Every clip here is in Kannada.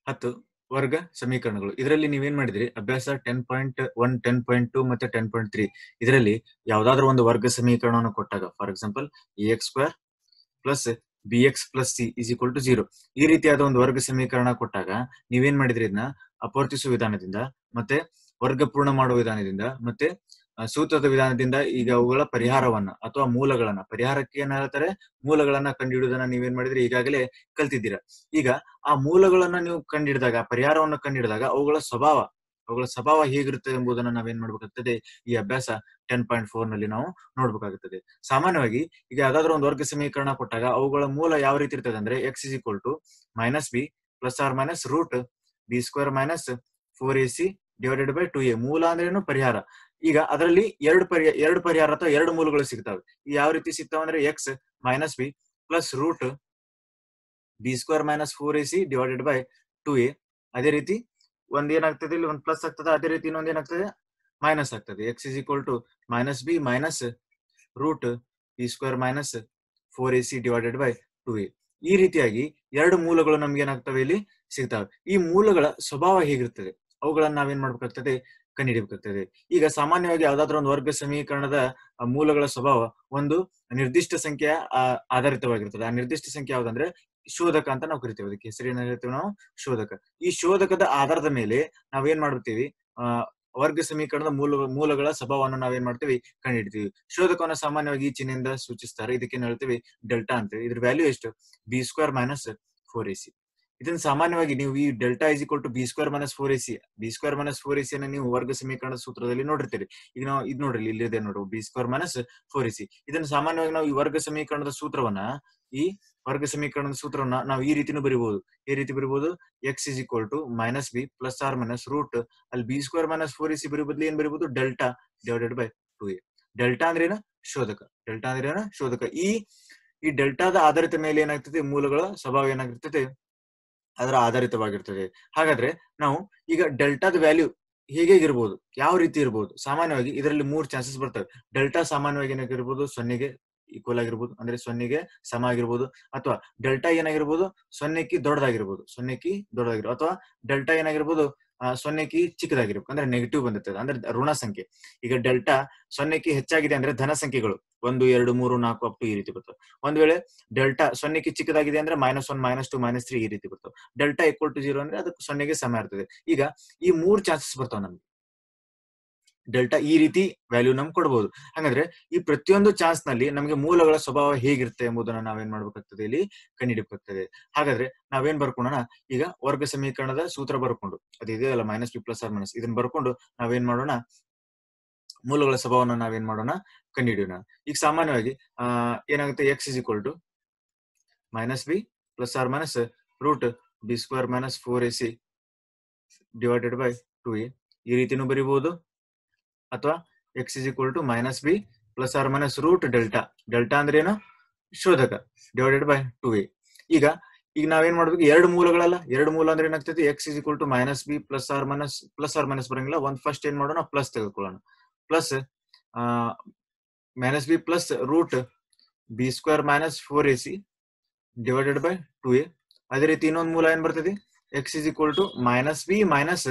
10 ವರ್ಗ ಸಮೀಕರಣಗಳು. ಇದರಲ್ಲಿ ನೀವೇನ್ ಮಾಡಿದ್ರಿ ಅಭ್ಯಾಸ 10.1, 10.2 ಮತ್ತೆ 10.3 ಇದರಲ್ಲಿ ಯಾವ್ದಾದ್ರು ಒಂದು ವರ್ಗ ಸಮೀಕರಣವನ್ನು ಕೊಟ್ಟಾಗ for example ax² plus bx plus c is equal to 0 ಈ ರೀತಿಯಾದ ಒಂದು ವರ್ಗ ಸಮೀಕರಣ ಕೊಟ್ಟಾಗ ನೀವೇನ್ ಮಾಡಿದ್ರಿ ಇದನ್ನ ಅಪವರ್ತಿಸುವ ವಿಧಾನದಿಂದ ಮತ್ತೆ ವರ್ಗ ಪೂರ್ಣ ಮಾಡುವ ವಿಧಾನದಿಂದ ಮತ್ತೆ ಸೂತ್ರದ ವಿಧಾನದಿಂದ ಈಗ ಅವುಗಳ ಪರಿಹಾರವನ್ನ ಅಥವಾ ಮೂಲಗಳನ್ನ ಪರಿಹಾರಕ್ಕೆ ಏನ್ ಹೇಳ್ತಾರೆ ಮೂಲಗಳನ್ನ ಕಂಡುಹಿಡಿಯೋದನ್ನ ನೀವೇನ್ ಮಾಡಿದ್ರಿ ಈಗಾಗಲೇ ಕಲ್ತಿದ್ದೀರಾ. ಈಗ ಆ ಮೂಲಗಳನ್ನ ನೀವು ಕಂಡುಹಿಡಿದಾಗ ಪರಿಹಾರವನ್ನು ಕಂಡುಹಿಡಿದಾಗ ಅವುಗಳ ಸ್ವಭಾವ ಹೇಗಿರುತ್ತೆ ಎಂಬುದನ್ನ ನಾವೇನ್ ಮಾಡ್ಬೇಕಾಗ್ತದೆ ಈ ಅಭ್ಯಾಸ 10.4 ನಲ್ಲಿ ನಾವು ನೋಡ್ಬೇಕಾಗುತ್ತದೆ. ಸಾಮಾನ್ಯವಾಗಿ ಈಗ ಯಾವ್ದಾದ್ರು ಒಂದು ವರ್ಗ ಸಮೀಕರಣ ಕೊಟ್ಟಾಗ ಅವುಗಳ ಮೂಲ ಯಾವ ರೀತಿ ಇರ್ತದೆ ಅಂದ್ರೆ x is equal to -b plus or minus root b² minus 4ac divided by 2a. ಮೂಲ ಅಂದ್ರೆ ಏನು ಪರಿಹಾರ. ಈಗ ಅದರಲ್ಲಿ ಎರಡು ಪರಿಹಾರ ಅಥವಾ ಎರಡು ಮೂಲಗಳು ಸಿಗ್ತವೆ. ಯಾವ ರೀತಿ ಸಿಗ್ತಾವ ಅಂದ್ರೆ x -b plus root b² minus 4ac divided by 2a. ಅದೇ ರೀತಿ ಒಂದೇನಾಗ್ತದೆ ಇಲ್ಲಿ ಒಂದು ಪ್ಲಸ್ ಆಗ್ತದೆ, ಅದೇ ರೀತಿ ಇನ್ನೊಂದ್ ಏನಾಗ್ತದೆ ಮೈನಸ್ ಆಗ್ತದೆ. X is equal to -b minus root b² minus 4ac divided by 2a. ಈ ರೀತಿಯಾಗಿ ಎರಡು ಮೂಲಗಳು ನಮ್ಗೆ ಏನಾಗ್ತವೆ ಇಲ್ಲಿ ಸಿಗ್ತವೆ. ಈ ಮೂಲಗಳ ಸ್ವಭಾವ ಹೇಗಿರ್ತದೆ ಅವುಗಳನ್ನ ನಾವೇನ್ ಮಾಡ್ಬೇಕಾಗ್ತದೆ ಕಂಡುಹಿಡಿಯಬೇಕಾಗ್ತದೆ. ಈಗ ಸಾಮಾನ್ಯವಾಗಿ ಯಾವ್ದಾದ್ರು ಒಂದು ವರ್ಗ ಸಮೀಕರಣದ ಮೂಲಗಳ ಸ್ವಭಾವ ಒಂದು ನಿರ್ದಿಷ್ಟ ಸಂಖ್ಯೆಯ ಆಧಾರಿತವಾಗಿರ್ತದೆ. ಆ ನಿರ್ದಿಷ್ಟ ಸಂಖ್ಯೆ ಯಾವ್ದಂದ್ರೆ ಶೋಧಕ ಅಂತ ನಾವು ಕರಿತೇವೆ. ಅದಕ್ಕೆ ಹೆಸರೇನ ಹೇಳ್ತೇವೆ ನಾವು ಶೋಧಕ. ಈ ಶೋಧಕದ ಆಧಾರದ ಮೇಲೆ ನಾವೇನ್ ಮಾಡ್ತೀವಿ ವರ್ಗ ಸಮೀಕರಣದ ಮೂಲಗಳ ಸ್ವಭಾವವನ್ನು ನಾವೇನ್ ಮಾಡ್ತೀವಿ ಕಂಡುಹಿಡ್ತೀವಿ. ಶೋಧಕವನ್ನು ಸಾಮಾನ್ಯವಾಗಿ ಈ ಚಿಹ್ನೆಯಿಂದ ಸೂಚಿಸ್ತಾರೆ. ಇದಕ್ಕೇನ್ ಹೇಳ್ತೀವಿ ಡೆಲ್ಟಾ ಅಂತೇಳಿ. ಇದ್ರ ವ್ಯಾಲ್ಯೂ ಎಷ್ಟು b² ಮೈನಸ್ 4ac. ಇದನ್ನ ಸಾಮಾನ್ಯವಾಗಿ ನೀವು ಈ delta is equal to b² minus 4ac b² minus 4ac ಅನ್ನ ನೀವು ವರ್ಗ ಸಮೀಕರಣದ ಸೂತ್ರದಲ್ಲಿ ನೋಡಿರ್ತೀರಿ. ಈಗ ನಾವು ಇದು ನೋಡ್ರಿ ಇಲ್ಲಿ ಇದೆ ನೋಡ್ರಿ b² ಮೈನಸ್ 4ac. ಇದನ್ನ ಸಾಮಾನ್ಯವಾಗಿ ನಾವು ಈ ವರ್ಗ ಸಮೀಕರಣದ ಸೂತ್ರವನ್ನ ನಾವು ಈ ರೀತಿನೂ ಬರೀಬಹುದು. ಈ ರೀತಿ ಬರೀಬಹುದು x is equal to -b plus or minus root ಅಲ್ಲಿ b² ಮೈನಸ್ 4ac ಬರೀ ಬದಲು ಏನ್ ಬರೀಬಹುದು delta divided by 2a. Delta ಅಂದ್ರೆ ಏನು ಶೋಧಕ. ಈ ಡೆಲ್ಟಾದ ಆಧಾರಿತ ಮೇಲೆ ಏನಾಗ್ತದೆ ಮೂಲಗಳ ಸ್ವಭಾವ ಏನಾಗಿರ್ತದೆ ಅದರ ಆಧಾರಿತವಾಗಿರ್ತದೆ. ಹಾಗಾದ್ರೆ ನಾವು ಈಗ ಡೆಲ್ಟಾದ ವ್ಯಾಲ್ಯೂ ಹೇಗಿರ್ಬೋದು ಯಾವ ರೀತಿ ಇರ್ಬೋದು ಸಾಮಾನ್ಯವಾಗಿ ಇದರಲ್ಲಿ 3 ಚಾನ್ಸಸ್ ಬರ್ತವೆ. ಡೆಲ್ಟಾ ಸಾಮಾನ್ಯವಾಗಿ ಏನಾಗಿರ್ಬೋದು 0ಗೆ ಈಕ್ವಲ್ ಆಗಿರ್ಬೋದು ಅಂದ್ರೆ 0ಗೆ ಸಮ ಆಗಿರ್ಬೋದು, ಅಥವಾ ಡೆಲ್ಟಾ ಏನಾಗಿರ್ಬೋದು 0ಕ್ಕೆ ದೊಡ್ಡದಾಗಿರ್ಬೋದು ಅಥವಾ ಡೆಲ್ಟಾ ಏನಾಗಿರ್ಬೋದು 0ಕ್ಕೆ ಚಿಕ್ಕದಾಗಿರ್ಬೇಕು ಅಂದ್ರೆ ನೆಗೆಟಿವ್ ಬಂದಿರ್ತದೆ ಅಂದ್ರೆ ಋಣ ಸಂಖ್ಯೆ. ಈಗ ಡೆಲ್ಟಾ 0ಕ್ಕೆ ಹೆಚ್ಚಾಗಿದೆ ಅಂದ್ರೆ ಧನ ಸಂಖ್ಯೆಗಳು 1 2 3 4 ಅಪ್ ಟು ಈ ರೀತಿ ಬರ್ತವೆ. ಒಂದ್ ವೇಳೆ ಡೆಲ್ಟಾ 0ಕ್ಕೆ ಚಿಕ್ಕದಾಗಿದೆ ಅಂದ್ರೆ -1 -2 -3 ಈ ರೀತಿ ಬರ್ತವೆ. ಡೆಲ್ಟಾ ಈಕ್ವಲ್ ಟು 0 ಅಂದ್ರೆ ಅದಕ್ಕೆ 0ಗೆ ಸಮ ಇರ್ತದೆ. ಈಗ ಈ 3 ಚಾನ್ಸಸ್ ಬರ್ತಾವ ನಮ್ಗೆ. ಡೆಲ್ಟಾ ಈ ರೀತಿ ವ್ಯಾಲ್ಯೂ ನಮ್ಗೆ ಕೊಡಬಹುದು. ಹಾಗಾದ್ರೆ ಈ ಪ್ರತಿಯೊಂದು ಚಾನ್ಸ್ ನಲ್ಲಿ ನಮಗೆ ಮೂಲಗಳ ಸ್ವಭಾವ ಹೇಗಿರುತ್ತೆ ಎಂಬುದನ್ನ ನಾವೇನ್ ಮಾಡ್ಬೇಕಾಗ್ತದೆ ಇಲ್ಲಿ ಕಂಡುಹಿಡಿಯಬೇಕಾಗ್ತದೆ. ಹಾಗಾದ್ರೆ ನಾವೇನ್ ಬರ್ಕೊಳ್ಳೋಣ ಈಗ ವರ್ಗ ಸಮೀಕರಣದ ಸೂತ್ರ ಬರ್ಕೊಂಡು ಅದಿದೆಯಲ್ಲ -b ಪ್ಲಸ್ ಆರ್ ಮೈನಸ್ ಇದನ್ನ ಬರ್ಕೊಂಡು ನಾವೇನ್ ಮಾಡೋಣ ಮೂಲಗಳ ಸ್ವಭಾವವನ್ನು ನಾವೇನ್ ಮಾಡೋಣ ಕಂಡುಹಿಡಿಯೋಣ. ಈಗ ಸಾಮಾನ್ಯವಾಗಿ ಏನಾಗುತ್ತೆ x is equal to -b plus or minus root b² minus 4ac divided by 2a ಈ ರೀತಿನೂ ಬರೀಬಹುದು. ಅಥವಾ x is equal to -b plus or minus root delta ಅಂದ್ರೆ ಏನು ಶೋಧಕ ಡಿವೈಡೆಡ್ ಬೈ 2a. ಈಗ ನಾವೇನ್ ಮಾಡ್ಬೇಕು ಎರಡು ಮೂಲಗಳಲ್ಲ, ಎರಡು ಮೂಲ ಅಂದ್ರೆ ಏನಾಗ್ತದೆ x is equal to -b plus or minus ಬರಂಗಿಲ್ಲ. ಒಂದ್ ಫಸ್ಟ್ ಏನ್ ಮಾಡೋಣ ಪ್ಲಸ್ ತೆಗೆದುಕೊಳ್ಳೋಣ. Plus -b plus root b² minus 4ac divided by 2a. ಅದೇ ರೀತಿ ಇನ್ನೊಂದು ಮೂಲ ಏನ್ ಬರ್ತದೆ x is equal to -b minus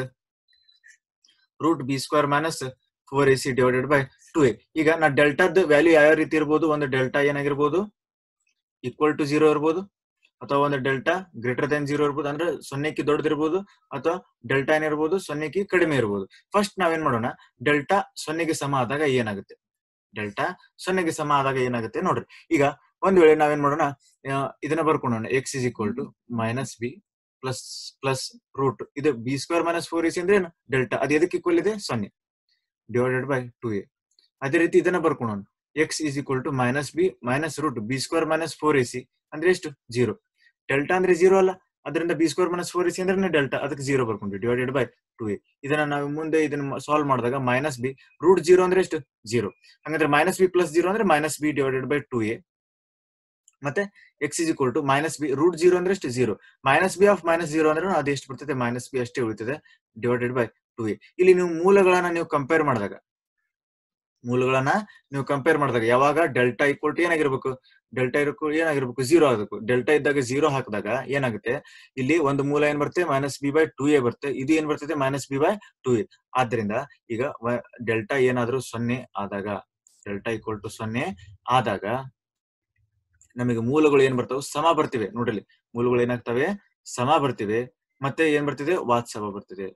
root b² minus 4ac divided by 2a. ಈಗ ನಾ ಡೆಲ್ಟಾದ ವ್ಯಾಲ್ಯೂ ಯಾವ ರೀತಿ ಇರ್ಬೋದು, ಒಂದು ಡೆಲ್ಟಾ ಏನಾಗಿರ್ಬೋದು ಈಕ್ವಲ್ ಟು 0 ಇರ್ಬೋದು, ಅಥವಾ ಒಂದು ಡೆಲ್ಟಾ ಗ್ರೇಟರ್ ದನ್ 0 ಇರ್ಬೋದು ಅಂದ್ರೆ 0ಕ್ಕೆ ದೊಡ್ಡದಿರ್ಬೋದು, ಅಥವಾ ಡೆಲ್ಟಾ ಏನಿರ್ಬೋದು 0ಕ್ಕೆ ಕಡಿಮೆ ಇರ್ಬೋದು. ಫಸ್ಟ್ ನಾವೇನ್ ಮಾಡೋಣ ಡೆಲ್ಟಾ 0ಗೆ ಸಮ ಆದಾಗ ಏನಾಗುತ್ತೆ ನೋಡ್ರಿ. ಈಗ ಒಂದ್ ವೇಳೆ ನಾವೇನ್ ಮಾಡೋಣ ಇದನ್ನ ಬರ್ಕೊಳ್ಳೋಣ x is equal to -b plus root ಇದು b² ಮೈನಸ್ 4ac ಅಂದ್ರೆ ಏನು ಡೆಲ್ಟಾ ಅದು ಎದಕ್ಕೆ ಈಕ್ವಲ್ ಇದೆ 0 ಡಿವೈಡೆಡ್ ಬೈ 2a. ಅದೇ ರೀತಿ ಇದನ್ನ ಬರ್ಕೊಳ್ಳೋಣ x is equal to -b minus root b² minus 4ac ಅಂದ್ರೆ ಎಷ್ಟು 0. ಡೆಲ್ಟಾ ಅಂದ್ರೆ 0 ಅಲ್ಲ, ಅದರಿಂದ b² ಮೈನಸ್ 4ac ಅಂದ್ರೆ ಡೆಲ್ಟಾ ಅದಕ್ಕೆ 0 ಬರ್ಕೊಂಡ್ವಿ ಡಿವೈಡೆಡ್ ಬೈ 2a. ಇದನ್ನ ನಾವು ಮುಂದೆ ಇದನ್ನ ಸಾಲ್ವ್ ಮಾಡಿದಾಗ -b ರೂಟ್ 0 ಅಂದ್ರೆ ಎಷ್ಟು 0. ಹಾಗಾದ್ರೆ -b ಪ್ಲಸ್ 0 ಅಂದ್ರೆ -b ಡಿವೈಡೆಡ್ ಬೈ 2a. ಮತ್ತೆ x is equal to -b root 0 ಅಂದ್ರೆ ಎಷ್ಟು 0. -b ಆಫ್ -0 ಅಂದ್ರೆ ಅದು ಎಷ್ಟು ಬರ್ತದೆ -b ಅಷ್ಟೇ ಉಳಿತದೆ ಡಿವೈಡೆಡ್ ಬೈ 2a. ಇಲ್ಲಿ ನೀವು ಮೂಲಗಳನ್ನ ನೀವು ಕಂಪೇರ್ ಮಾಡಿದಾಗ ಮೂಲಗಳನ್ನ ನೀವು ಕಂಪೇರ್ ಮಾಡಿದಾಗ ಯಾವಾಗ ಡೆಲ್ಟಾ ಈಕ್ವಲ್ ಟು ಏನಾಗಿರ್ಬೇಕು, ಡೆಲ್ಟಾ ಏನಾಗಿರ್ಬೇಕು, 0 ಆಗಬೇಕು. ಡೆಲ್ಟಾ ಇದ್ದಾಗ 0 ಹಾಕಿದಾಗ ಏನಾಗುತ್ತೆ, ಇಲ್ಲಿ ಒಂದು ಮೂಲ ಏನ್ ಬರುತ್ತೆ, -b/2a ಬರುತ್ತೆ. ಇದು ಏನ್ ಬರ್ತದೆ, -b/2a. ಆದ್ರಿಂದ ಈಗ ಡೆಲ್ಟಾ ಏನಾದ್ರೂ 0 ಆದಾಗ, ಡೆಲ್ಟಾ ಈಕ್ವಲ್ ಟು 0 ಆದಾಗ ನಮಗೆ ಮೂಲಗಳು ಏನ್ ಬರ್ತಾವೆ, ಸಮ ಬರ್ತಿವೆ. ನೋಡ್ರಿ, ಮೂಲಗಳು ಏನಾಗ್ತವೆ, ಸಮ ಬರ್ತಿವೆ. ಮತ್ತೆ ಏನ್ ಬರ್ತಿದೆ, ವಾಸ್ತವ ಬರ್ತಿದೆ.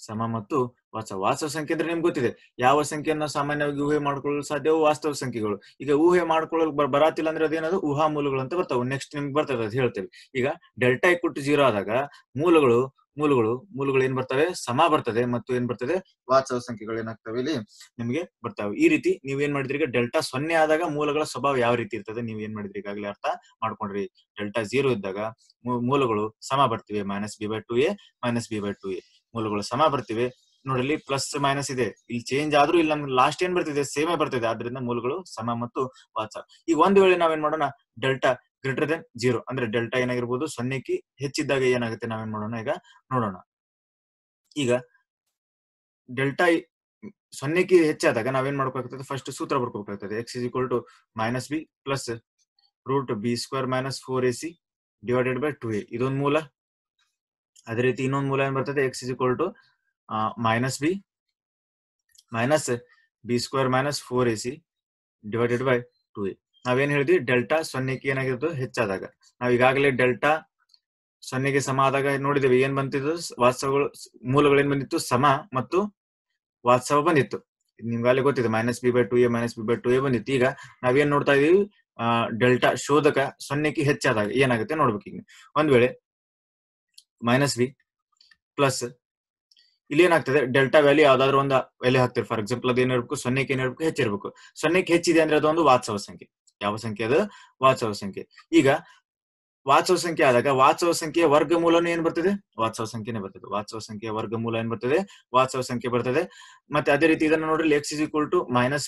ಸಮ ಮತ್ತು ವಾಸ್ತವ ಸಂಖ್ಯೆ ಅಂದ್ರೆ ನಿಮ್ಗೆ ಗೊತ್ತಿದೆ, ಯಾವ ಸಂಖ್ಯೆಯನ್ನ ಸಾಮಾನ್ಯವಾಗಿ ಊಹೆ ಮಾಡ್ಕೊಳ್ಳಲು ಸಾಧ್ಯವೋ ವಾಸ್ತವ ಸಂಖ್ಯೆಗಳು. ಈಗ ಊಹೆ ಮಾಡ್ಕೊಳ್ಳಲು ಬರಾತಿಲ್ಲ ಅಂದ್ರೆ ಅದೇನದು ಊಹಾ ಮೂಲಗಳು ಅಂತ ಬರ್ತಾವೆ. ನೆಕ್ಸ್ಟ್ ನಿಮ್ಗೆ ಬರ್ತದೆ, ಅದು ಹೇಳ್ತೇವೆ. ಈಗ ಡೆಲ್ಟಾ ಈಕ್ವಲ್ ಟು 0 ಆದಾಗ ಮೂಲಗಳು ಏನ್ ಬರ್ತವೆ, ಸಮ ಬರ್ತದೆ. ಮತ್ತು ಏನ್ ಬರ್ತದೆ, ವಾಸ್ತವ ಸಂಖ್ಯೆಗಳು ಏನಾಗ್ತವೆ ಇಲ್ಲಿ ನಿಮ್ಗೆ ಬರ್ತಾವೆ. ಈ ರೀತಿ ನೀವ್ ಏನ್ ಮಾಡಿದ್ರಿ, ಈಗ ಡೆಲ್ಟಾ 0 ಆದಾಗ ಮೂಲಗಳ ಸ್ವಭಾವ ಯಾವ ರೀತಿ ಇರ್ತದೆ ನೀವ್ ಏನ್ ಮಾಡಿದ್ರಿ, ಈಗಾಗಲೇ ಅರ್ಥ ಮಾಡ್ಕೊಂಡ್ರಿ. ಡೆಲ್ಟಾ 0 ಇದ್ದಾಗ ಮೂಲಗಳು ಸಮ ಬರ್ತಿವೆ, -b/2a -b/2a. ಮೂಲಗಳು ಸಮ ಬರ್ತಿವೆ. ನೋಡ್ರಿ, ಪ್ಲಸ್ ಮೈನಸ್ ಇದೆ, ಇಲ್ಲಿ ಚೇಂಜ್ ಆದ್ರೂ ಇಲ್ಲಿ ನಮ್ಗೆ ಲಾಸ್ಟ್ ಏನ್ ಬರ್ತಿದೆ, ಸೇಮೇ ಬರ್ತಿದೆ. ಆದ್ರಿಂದ ಮೂಲಗಳು ಸಮ ಮತ್ತು ವಾಸ್ತವ. ಈಗ ಒಂದ್ ವೇಳೆ ನಾವೇನ್ ಮಾಡೋಣ, ಡೆಲ್ಟಾ ಗ್ರೇಟರ್ ದೆನ್ 0 ಅಂದ್ರೆ ಡೆಲ್ಟಾ ಏನಾಗಿರ್ಬೋದು, 0ಕ್ಕೆ ಹೆಚ್ಚಿದ್ದಾಗ ಏನಾಗುತ್ತೆ ನಾವೇನ್ ಮಾಡೋಣ, ಈಗ ನೋಡೋಣ. ಈಗ ಡೆಲ್ಟಾ 0ಕ್ಕೆ ಹೆಚ್ಚಾದಾಗ ನಾವೇನ್ ಮಾಡ್ಬೇಕಾಗ್ತದೆ, ಫಸ್ಟ್ ಸೂತ್ರ ಬರ್ಕೋಬೇಕಾಗ್ತದೆ. x = -b plus √b² - 4ac divided by 2a. ಇದೊಂದು ಮೂಲ. ಅದೇ ರೀತಿ ಇನ್ನೊಂದು ಮೂಲ ಏನ್ ಬರ್ತದೆ, x = -b b² - 4ac divided by 2a. ನಾವೇನ್ ಹೇಳಿದ್ವಿ, ಡೆಲ್ಟಾ 0ಕ್ಕೆ ಏನಾಗಿರೋದು, ಹೆಚ್ಚಾದಾಗ. ನಾವ್ ಈಗಾಗಲೇ ಡೆಲ್ಟಾ 0ಗೆ ಸಮ ಆದಾಗ ನೋಡಿದೇವೆ, ಏನ್ ಬಂತಿದ್ದು, ವಾಸ್ತವಗಳು ಮೂಲಗಳು ಏನ್ ಬಂದಿತ್ತು, ಸಮ ಮತ್ತು ವಾಸ್ತವ ಬಂದಿತ್ತು. ನಿಮ್ಗಾಗಲೇ ಗೊತ್ತಿದೆ, -b/2a -b/2a ಬಂದಿತ್ತು. ಈಗ ನಾವೇನ್ ನೋಡ್ತಾ ಇದೀವಿ, ಡೆಲ್ಟಾ ಶೋಧಕ 0ಕ್ಕೆ ಹೆಚ್ಚಾದಾಗ ಏನಾಗುತ್ತೆ ನೋಡ್ಬೇಕು. ಈಗ ಒಂದ್ ವೇಳೆ -b ಪ್ಲಸ್ ಇಲ್ಲಿ ಏನಾಗ್ತದೆ, ಡೆಲ್ಟಾ ವ್ಯಾಲ್ಯೂ ಯಾವ್ದಾದ್ರು ಒಂದು ವ್ಯಾಲ್ಯೂ ಹಾಕ್ತಿರಿ. ಫಾರ್ ಎಕ್ಸಾಂಪಲ್ ಅದು ಏನಿರ್ಬೇಕು, 0ಕ್ಕೆ ಏನಿರ್ಬೇಕು, ಹೆಚ್ಚಿರ್ಬೇಕು. 0ಕ್ಕೆ ಹೆಚ್ಚಿದೆ ಅಂದ್ರೆ ಅದೊಂದು ವಾಸ್ತವ ಸಂಖ್ಯೆ. ಯಾವ ಸಂಖ್ಯೆ ಅದು, ವಾಸ್ತವ ಸಂಖ್ಯೆ. ಈಗ ವಾಸ್ತವ ಸಂಖ್ಯೆ ಆದಾಗ ವಾಸ್ತವ ಸಂಖ್ಯೆಯ ವರ್ಗಮೂಲನು ಏನ್ ಬರ್ತದೆ, ವಾಸ್ತವ ಸಂಖ್ಯೆನೇ ಬರ್ತದೆ. ವಾಸ್ತವ ಸಂಖ್ಯೆಯ ವರ್ಗಮೂಲ ಏನ್ ಬರ್ತದೆ, ವಾಸ್ತವ ಸಂಖ್ಯೆ ಬರ್ತದೆ. ಮತ್ತೆ ಅದೇ ರೀತಿ ಇದನ್ನ ನೋಡ್ರಿ, x =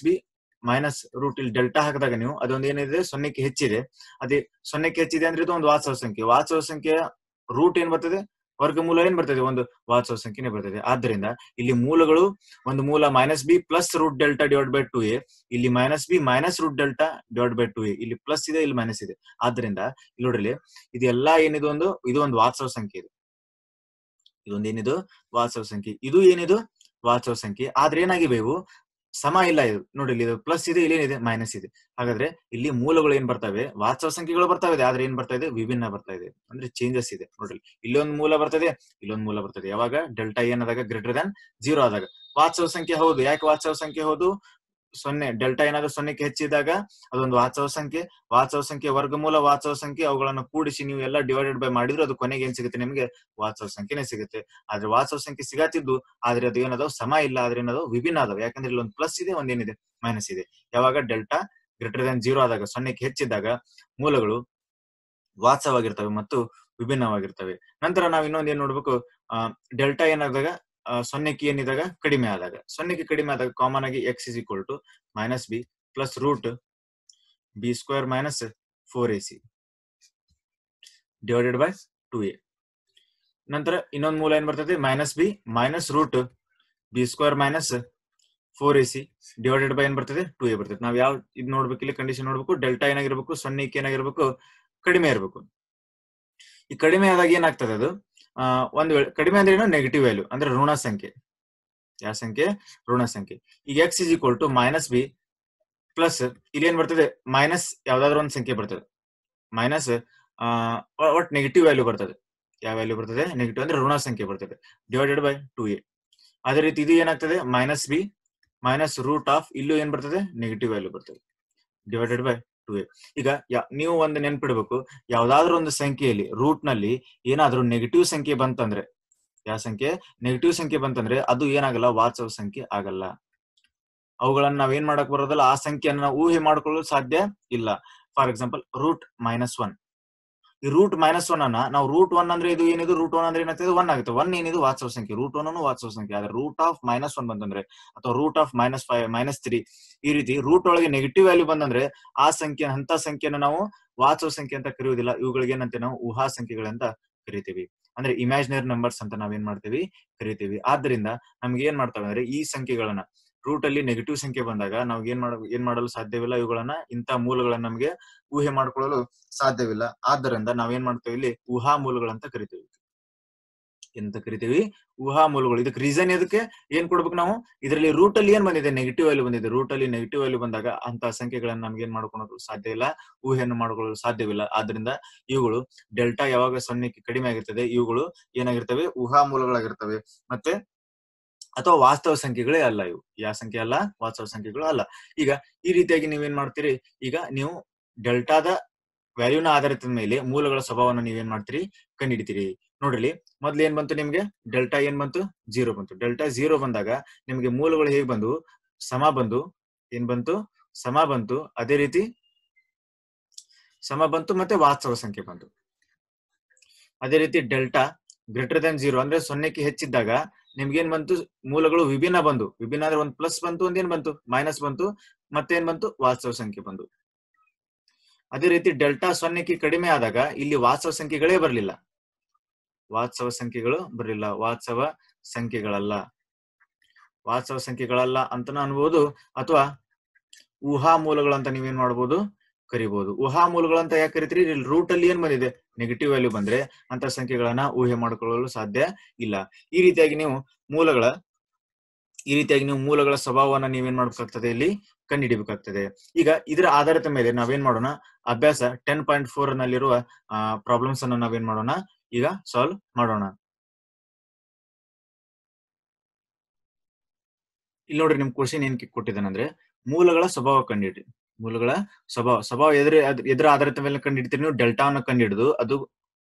-b ಮೈನಸ್ ರೂಟ್ ಇಲ್ಲಿ ಡೆಲ್ಟಾ ಹಾಕಿದಾಗ ನೀವು ಅದೊಂದು ಏನಿದೆ, 0ಕ್ಕೆ ಹೆಚ್ಚಿದೆ. ಅದೇ 0ಕ್ಕೆ ಹೆಚ್ಚಿದೆ ಅಂದ್ರೆ ಇದು ಒಂದು ವಾಸ್ತವ ಸಂಖ್ಯೆ. ವಾಸ್ತವ ಸಂಖ್ಯೆಯ ರೂಟ್ ಏನ್ ಬರ್ತದೆ, ವರ್ಗಮೂಲ ಏನ್ ಬರ್ತದೆ, ಒಂದು ವಾಸ್ತವ ಸಂಖ್ಯೆನೇ ಬರ್ತದೆ. ಆದ್ದರಿಂದ ಇಲ್ಲಿ ಮೂಲಗಳು, ಒಂದು ಮೂಲ -b plus root delta divide by 2a, ಇಲ್ಲಿ -b minus root delta divide by 2a, ಇಲ್ಲಿ ಪ್ಲಸ್ ಇದೆ, ಇಲ್ಲಿ ಮೈನಸ್ ಇದೆ. ಆದ್ರಿಂದ ಇಲ್ಲಿ ನೋಡ್ರಿ, ಇದೆಲ್ಲ ಏನಿದು, ಇದು ಒಂದು ವಾಸ್ತವ ಸಂಖ್ಯೆ. ಇದೊಂದು ಏನಿದು, ವಾಸ್ತವ ಸಂಖ್ಯೆ. ಇದು ಏನಿದು, ವಾಸ್ತವ ಸಂಖ್ಯೆ. ಆದ್ರೆ ಏನಾಗಿವೆ, ಇವು ಸಮ ಇಲ್ಲ. ಇದು ನೋಡಿ, ಇದು ಪ್ಲಸ್ ಇದೆ, ಇಲ್ಲಿ ಏನಿದೆ, ಮೈನಸ್ ಇದೆ. ಹಾಗಾದ್ರೆ ಇಲ್ಲಿ ಮೂಲಗಳು ಏನ್ ಬರ್ತವೆ, ವಾಸ್ತವ ಸಂಖ್ಯೆಗಳು ಬರ್ತಾ ಇದೆ. ಆದ್ರೆ ಏನ್ ಬರ್ತಾ ಇದೆ, ವಿಭಿನ್ನ ಬರ್ತಾ ಇದೆ, ಅಂದ್ರೆ ಚೇಂಜಸ್ ಇದೆ. ನೋಡ್ರಿ, ಇಲ್ಲೊಂದು ಮೂಲ ಬರ್ತದೆ, ಇಲ್ಲೊಂದು ಮೂಲ ಬರ್ತದೆ. ಯಾವಾಗ ಡೆಲ್ಟಾ ಏನಾದಾಗ ಗ್ರೇಟರ್ ದನ್ 0 ಆದಾಗ. ವಾಸ್ತವ ಸಂಖ್ಯೆ ಹೌದು. ಯಾಕೆ ವಾಸ್ತವ ಸಂಖ್ಯೆ ಹೌದು, 0 ಡೆಲ್ಟಾ ಏನಾದ್ರೂ 0ಕ್ಕೆ ಹೆಚ್ಚಿದಾಗ ಅದೊಂದು ವಾಸ್ತವ ಸಂಖ್ಯೆ. ವಾಸ್ತವ ಸಂಖ್ಯೆ ವರ್ಗಮೂಲ ವಾಸ್ತವ ಸಂಖ್ಯೆ, ಅವುಗಳನ್ನು ಕೂಡಿಸಿ ನೀವು ಎಲ್ಲ ಡಿವೈಡೆಡ್ ಬೈ ಮಾಡಿದ್ರೆ ಅದು ಕೊನೆಗೆ ಏನ್ ಸಿಗುತ್ತೆ, ನಿಮಗೆ ವಾಸ್ತವ ಸಂಖ್ಯೆನೇ ಸಿಗುತ್ತೆ. ಆದ್ರೆ ವಾಸ್ತವ ಸಂಖ್ಯೆ ಸಿಗತ್ತಿದ್ದು, ಆದ್ರೆ ಅದು ಏನದಾವ್, ಸಮ ಇಲ್ಲ. ಆದ್ರೆ ಏನದಾವ್, ವಿಭಿನ್ನ ಅದಾವ. ಯಾಕಂದ್ರೆ ಇಲ್ಲಿ ಒಂದು ಪ್ಲಸ್ ಇದೆ, ಒಂದೇನಿದೆ, ಮೈನಸ್ ಇದೆ. ಯಾವಾಗ ಡೆಲ್ಟಾ ಗ್ರೇಟರ್ ದನ್ 0 ಆದಾಗ, 0ಕ್ಕೆ ಹೆಚ್ಚಿದ್ದಾಗ ಮೂಲಗಳು ವಾಸ್ತವವಾಗಿರ್ತವೆ ಮತ್ತು ವಿಭಿನ್ನವಾಗಿರ್ತವೆ. ನಂತರ ನಾವು ಇನ್ನೊಂದು ಏನ್ ನೋಡ್ಬೇಕು, ಡೆಲ್ಟಾ ಏನಾದಾಗ 0ಕ್ಕೆ ಏನಿದಾಗ ಕಡಿಮೆ ಆದಾಗ, 0ಕ್ಕೆ ಕಡಿಮೆ ಆದಾಗ ಕಾಮನ್ ಆಗಿ x = -b plus root b² - 4ac divided by 2a. ನಂತರ ಇನ್ನೊಂದು ಮೂಲ ಏನ್ ಬರ್ತದೆ, -b minus root b² - 4ac divided by ಏನ್ ಬರ್ತದೆ, 2a ಬರ್ತದೆ. ನಾವ್ ಯಾವ ಇದು ನೋಡ್ಬೇಕು, ಇಲ್ಲಿ ಕಂಡೀಷನ್ ನೋಡ್ಬೇಕು, ಡೆಲ್ಟಾ ಏನಾಗಿರ್ಬೇಕು, 0ಕ್ಕೆ ಏನಾಗಿರ್ಬೇಕು, ಕಡಿಮೆ ಇರಬೇಕು. ಈ ಕಡಿಮೆ ಆದಾಗ ಏನಾಗ್ತದೆ, ಅದು ಒಂದ್ ವೇಳೆ ಕಡಿಮೆ ಅಂದ್ರೆ ಏನು, ನೆಗೆಟಿವ್ ವ್ಯಾಲ್ಯೂ ಅಂದ್ರೆ ಋಣ ಸಂಖ್ಯೆ. ಯಾವ ಸಂಖ್ಯೆ, ಋಣ ಸಂಖ್ಯೆ. ಈಗ x = -b ಪ್ಲಸ್ ಇಲ್ಲಿ ಏನ್ ಬರ್ತದೆ, ಮೈನಸ್ ಯಾವ್ದಾದ್ರು ಒಂದು ಸಂಖ್ಯೆ ಬರ್ತದೆ, ಮೈನಸ್ ಒಟ್ ನೆಗೆಟಿವ್ ವ್ಯಾಲ್ಯೂ ಬರ್ತದೆ. ಯಾವ ವ್ಯಾಲ್ಯೂ ಬರ್ತದೆ, ನೆಗೆಟಿವ್ ಅಂದ್ರೆ ಋಣ ಸಂಖ್ಯೆ ಬರ್ತದೆ, ಡಿವೈಡೆಡ್ ಬೈ 2a. ಅದೇ ರೀತಿ ಇದು ಏನಾಗ್ತದೆ, -b ಮೈನಸ್ ರೂಟ್ ಆಫ್, ಇಲ್ಲೂ ಏನ್ ಬರ್ತದೆ, ನೆಗೆಟಿವ್ ವ್ಯಾಲ್ಯೂ ಬರ್ತದೆ, ಡಿವೈಡೆಡ್ ಬೈ 2a. ಈಗ ನೀವು ಒಂದು ನೆನ್ಪಿಡ್ಬೇಕು, ಯಾವ್ದಾದ್ರು ಒಂದು ಸಂಖ್ಯೆಯಲ್ಲಿ ರೂಟ್ ನಲ್ಲಿ ಏನಾದ್ರೂ ನೆಗೆಟಿವ್ ಸಂಖ್ಯೆ ಬಂತಂದ್ರೆ, ಯಾವ ಸಂಖ್ಯೆ, ನೆಗೆಟಿವ್ ಸಂಖ್ಯೆ ಬಂತಂದ್ರೆ ಅದು ಏನಾಗಲ್ಲ, ವಾಸ್ತವ ಸಂಖ್ಯೆ ಆಗಲ್ಲ. ಅವುಗಳನ್ನ ನಾವೇನ್ ಮಾಡಕ್ ಬರೋದಲ್ಲ, ಆ ಸಂಖ್ಯೆಯನ್ನ ನಾವು ಊಹೆ ಮಾಡ್ಕೊಳ್ಳಲು ಸಾಧ್ಯ ಇಲ್ಲ. For example √-1. ಈ √-1 ಅನ್ನ ನಾವು √1 ಅಂದ್ರೆ ಇದು ಏನಿದು, √1 ಅಂದ್ರೆ ಏನಾಗ್ತದೆ, 1 ಆಗುತ್ತೆ. 1 ಏನಿದು, ವಾಸ್ತವ ಸಂಖ್ಯೆ. √1 ವಾಸ್ತವ ಸಂಖ್ಯೆ. ಆದ್ರೆ √-1 ಬಂತಂದ್ರೆ, ಅಥವಾ √-5 -3 ಈ ರೀತಿ ರೂಟ್ ಒಳಗೆ ನೆಗೆಟಿವ್ ವ್ಯಾಲ್ಯೂ ಬಂದಂದ್ರೆ ಆ ಸಂಖ್ಯೆ, ಅಂತ ಸಂಖ್ಯೆನ ನಾವು ವಾಸ್ತವ ಸಂಖ್ಯೆ ಅಂತ ಕರೆಯುವುದಿಲ್ಲ. ಇವುಗಳಿಗೆ ಏನಂತೆ, ನಾವು ಊಹಾ ಸಂಖ್ಯೆಗಳಂತ ಕರಿತೀವಿ. ಅಂದ್ರೆ ಇಮ್ಯಾಜಿನರಿ ನಂಬರ್ಸ್ ಅಂತ ನಾವೇನ್ ಮಾಡ್ತೀವಿ, ಕರಿತೀವಿ. ಆದ್ರಿಂದ ನಮ್ಗೆ ಏನ್ ಮಾಡ್ತವೆ ಅಂದ್ರೆ, ಈ ಸಂಖ್ಯೆಗಳನ್ನ ರೂಟ್ ಅಲ್ಲಿ ನೆಗೆಟಿವ್ ಸಂಖ್ಯೆ ಬಂದಾಗ ನಾವು ಏನ್ ಮಾಡಲು ಸಾಧ್ಯವಿಲ್ಲ, ಇವುಗಳನ್ನ ಇಂಥ ಮೂಲಗಳನ್ನ ನಮಗೆ ಊಹೆ ಮಾಡ್ಕೊಳ್ಳಲು ಸಾಧ್ಯವಿಲ್ಲ. ಆದ್ದರಿಂದ ನಾವೇನ್ ಮಾಡ್ತೇವೆ, ಇಲ್ಲಿ ಊಹಾ ಮೂಲಗಳಂತ ಕರಿತೀವಿ. ಎಂತ ಕರಿತೀವಿ? ಊಹಾ ಮೂಲಗಳು. ಇದಕ್ಕೆ ರೀಸನ್ ಎದಕ್ಕೆ ಏನ್ ಕೊಡ್ಬೇಕು ನಾವು? ಇದರಲ್ಲಿ ರೂಟ್ ಅಲ್ಲಿ ಏನ್ ಬಂದಿದೆ? ನೆಗೆಟಿವ್ ವ್ಯಾಲ್ಯೂ ಬಂದಿದೆ. ರೂಟ್ ಅಲ್ಲಿ ನೆಗೆಟಿವ್ ವ್ಯಾಲ್ಯೂ ಬಂದಾಗ ಅಂತ ಸಂಖ್ಯೆಗಳನ್ನ ನಮ್ಗೆ ಏನ್ ಮಾಡ್ಕೊಳ್ಳೋದು ಸಾಧ್ಯ ಇಲ್ಲ, ಊಹೆಯನ್ನು ಮಾಡ್ಕೊಳ್ಳಲು ಸಾಧ್ಯವಿಲ್ಲ. ಆದ್ರಿಂದ ಇವುಗಳು ಡೆಲ್ಟಾ ಯಾವಾಗ 0ಕ್ಕೆ ಕಡಿಮೆ ಆಗಿರ್ತದೆ, ಇವುಗಳು ಏನಾಗಿರ್ತವೆ? ಊಹಾ ಮೂಲಗಳಾಗಿರ್ತವೆ. ಮತ್ತೆ ಅಥವಾ ವಾಸ್ತವ ಸಂಖ್ಯೆಗಳೇ ಅಲ್ಲ. ಇವು ಯಾವ ಸಂಖ್ಯೆ ಅಲ್ಲ? ವಾಸ್ತವ ಸಂಖ್ಯೆಗಳು ಅಲ್ಲ. ಈಗ ಈ ರೀತಿಯಾಗಿ ನೀವೇನ್ ಮಾಡ್ತೀರಿ? ಈಗ ನೀವು ಡೆಲ್ಟಾದ ವ್ಯಾಲ್ಯೂನ ಆಧಾರಿತದ ಮೇಲೆ ಮೂಲಗಳ ಸ್ವಭಾವವನ್ನು ನೀವೇನ್ ಮಾಡ್ತೀರಿ? ಕಂಡುಹಿಡಿತೀರಿ. ನೋಡ್ರಿ, ಮೊದ್ಲು ಏನ್ ಬಂತು ನಿಮ್ಗೆ? ಡೆಲ್ಟಾ ಏನ್ ಬಂತು? 0 ಬಂತು. ಡೆಲ್ಟಾ 0 ಬಂದಾಗ ನಿಮ್ಗೆ ಮೂಲಗಳು ಹೇಗ್ ಬಂದು? ಸಮ ಬಂದು. ಏನ್ ಬಂತು? ಸಮ ಬಂತು. ಅದೇ ರೀತಿ ಸಮ ಬಂತು, ಮತ್ತೆ ವಾಸ್ತವ ಸಂಖ್ಯೆ ಬಂತು. ಅದೇ ರೀತಿ ಡೆಲ್ಟಾ ಗ್ರೇಟರ್ ದನ್ 0 ಅಂದ್ರೆ 0ಕ್ಕೆ ಹೆಚ್ಚಿದ್ದಾಗ ನಿಮ್ಗೇನ್ ಬಂತು? ಮೂಲಗಳು ವಿಭಿನ್ನ ಬಂದು. ವಿಭಿನ್ನ ಅಂದ್ರೆ ಒಂದ್ ಪ್ಲಸ್ ಬಂತು, ಒಂದೇನ್ ಬಂತು? ಮೈನಸ್ ಬಂತು. ಮತ್ತೇನ್ ಬಂತು? ವಾಸ್ತವ ಸಂಖ್ಯೆ ಬಂತು. ಅದೇ ರೀತಿ ಡೆಲ್ಟಾ 0ಕ್ಕೆ ಕಡಿಮೆ ಆದಾಗ ಇಲ್ಲಿ ವಾಸ್ತವ ಸಂಖ್ಯೆಗಳೇ ಬರಲಿಲ್ಲ. ವಾಸ್ತವ ಸಂಖ್ಯೆಗಳು ಬರಲಿಲ್ಲ. ವಾಸ್ತವ ಸಂಖ್ಯೆಗಳಲ್ಲ. ವಾಸ್ತವ ಸಂಖ್ಯೆಗಳಲ್ಲ ಅಂತಾನು ಅನ್ಬೋದು, ಅಥವಾ ಊಹಾ ಮೂಲಗಳಂತ ನೀವೇನ್ ಮಾಡ್ಬೋದು? ಕರಿಬಹುದು. ಊಹಾ ಮೂಲಗಳಂತ ಯಾಕೆ ಕರಿತೀರಿ? ಇಲ್ಲಿ ರೂಟ್ ಅಲ್ಲಿ ಏನ್ ಬಂದಿದೆ? ನೆಗೆಟಿವ್ ವ್ಯಾಲ್ಯೂ ಬಂದ್ರೆ ಅಂತ ಸಂಖ್ಯೆಗಳನ್ನ ಊಹೆ ಮಾಡ್ಕೊಳ್ಳಲು ಸಾಧ್ಯ ಇಲ್ಲ. ಈ ರೀತಿಯಾಗಿ ನೀವು ಮೂಲಗಳ ಸ್ವಭಾವವನ್ನ ನೀವೇನ್ ಮಾಡ್ಬೇಕಾಗ್ತದೆ? ಇಲ್ಲಿ ಕಂಡುಹಿಡಿಬೇಕಾಗ್ತದೆ. ಈಗ ಇದರ ಆಧಾರದ ಮೇಲೆ ನಾವೇನ್ ಮಾಡೋಣ? ಅಭ್ಯಾಸ 10.4 ನಲ್ಲಿರುವ ಪ್ರಾಬ್ಲಮ್ಸ್ ಅನ್ನ ನಾವೇನ್ ಮಾಡೋಣ? ಈಗ ಸಾಲ್ವ್ ಮಾಡೋಣ. ಇಲ್ಲಿ ನೋಡ್ರಿ, ನಿಮ್ ಕ್ವಶನ್ ಏನ್ ಕೊಟ್ಟಿದ್ದಾನಂದ್ರೆ ಮೂಲಗಳ ಸ್ವಭಾವ ಕಂಡುಹಿಡಿ. ಮೂಲಗಳ ಸ್ವಭಾವ ಎದ್ರ ಆಧಾರದ ಮೇಲೆ ಕಂಡುಹಿಡ್ತೀರಿ ನೀವು? ಡೆಲ್ಟಾವನ್ನು ಕಂಡುಹಿಡಿದು ಅದು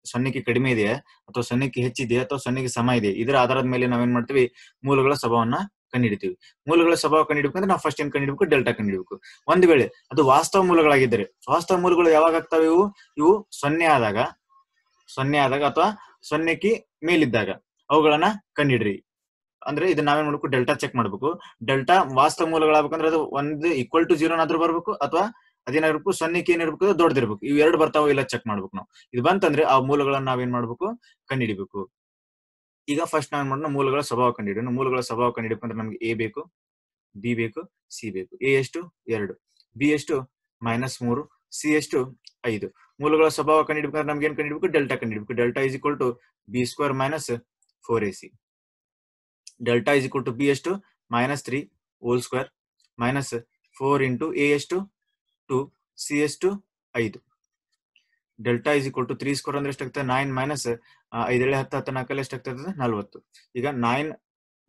0ಕ್ಕೆ ಕಡಿಮೆ ಇದೆಯಾ, ಅಥವಾ 0ಕ್ಕೆ ಹೆಚ್ಚಿದೆಯಾ, ಅಥವಾ 0ಕ್ಕೆ ಸಮ ಇದೆ, ಇದರ ಆಧಾರದ ಮೇಲೆ ನಾವೇನ್ ಮಾಡ್ತೀವಿ? ಮೂಲಗಳ ಸ್ವಭಾವವನ್ನ ಕಂಡುಹಿಡಿತೀವಿ. ಮೂಲಗಳ ಸ್ವಭಾವ ಕಂಡುಹಿಡ್ಬೇಕಂದ್ರೆ ನಾವು ಫಸ್ಟ್ ಏನ್ ಕಂಡುಹಿಡ್ಬೇಕು? ಡೆಲ್ಟಾ ಕಂಡುಹಿಡ್ಬೇಕು. ಒಂದ್ ವೇಳೆ ಅದು ವಾಸ್ತವ ಮೂಲಗಳಾಗಿದ್ದರೆ, ವಾಸ್ತವ ಮೂಲಗಳು ಯಾವಾಗ ಆಗ್ತವೆ? ಇವು 0 ಆದಾಗ ಅಥವಾ 0ಕ್ಕೆ ಮೇಲಿದ್ದಾಗ ಅವುಗಳನ್ನ ಕಂಡುಹಿಡ್ರಿ. ಅಂದ್ರೆ ಇದನ್ನ ನಾವೇನ್ ಮಾಡ್ಬೇಕು? ಡೆಲ್ಟಾ ಚೆಕ್ ಮಾಡ್ಬೇಕು. ಡೆಲ್ಟಾ ವಾಸ್ತವ ಮೂಲಗಳಾಗಬೇಕಂದ್ರೆ ಅದು ಒಂದು ಈಕ್ವಲ್ ಟು 0 ನಾದ್ರೂ ಬರ್ಬೇಕು, ಅಥವಾ ಅದೇನಾಗಿರ್ಬೇಕು? 0ಕ್ಕೆ ಏನಿರ್ಬೇಕು? ದೊಡ್ಡದಿರ್ಬೇಕು. ಇವು ಎರಡು ಬರ್ತಾವ ಇಲ್ಲ ಚೆಕ್ ಮಾಡ್ಬೇಕು ನಾವು. ಇದು ಬಂತಂದ್ರೆ ಆ ಮೂಲಗಳನ್ನ ನಾವೇನ್ ಮಾಡ್ಬೇಕು? ಕಂಡುಹಿಡಿಬೇಕು. ಈಗ ಫಸ್ಟ್ ನಾವೇನ್ ಮಾಡೋಣ? ಮೂಲಗಳ ಸ್ವಭಾವ ಕಂಡುಹಿಡಿಯೋಣ. ಮೂಲಗಳ ಸ್ವಭಾವ ಕಂಡುಹಿಡಿಬೇಕಂದ್ರೆ ನಮ್ಗೆ ಎ ಬೇಕು, ಬಿ ಬೇಕು, ಸಿ ಬೇಕು. ಎ ಎಷ್ಟು? 2, ಬಿ ಎಷ್ಟು? -3, ಸಿ ಎಷ್ಟು? 5. ಮೂಲಗಳ ಸ್ವಭಾವ ಕಂಡುಹಿಡಿಬೇಕಂದ್ರೆ ನಮ್ಗೆ ಏನ್ ಕಂಡುಹಿಡಿಬೇಕು? ಡೆಲ್ಟಾ ಕಂಡುಹಿಡಿಬೇಕು. Delta is equal to b² - 4ac. Delta is equal to b ಎಷ್ಟು? -3 ಹೋಲ್ ಸ್ಕ್ವೇರ್ -4 ಇಂಟು ಎ ಎಷ್ಟು? 2, ಸಿ ಎಷ್ಟು? 5. Delta is equal to 3 square ಅಂದ್ರೆ ಎಷ್ಟಾಗ್ತದೆ? 9 ಮೈನಸ್ 5 10 10 4 ಎಷ್ಟಾಗ್ತದೆ? 40. ಈಗ 9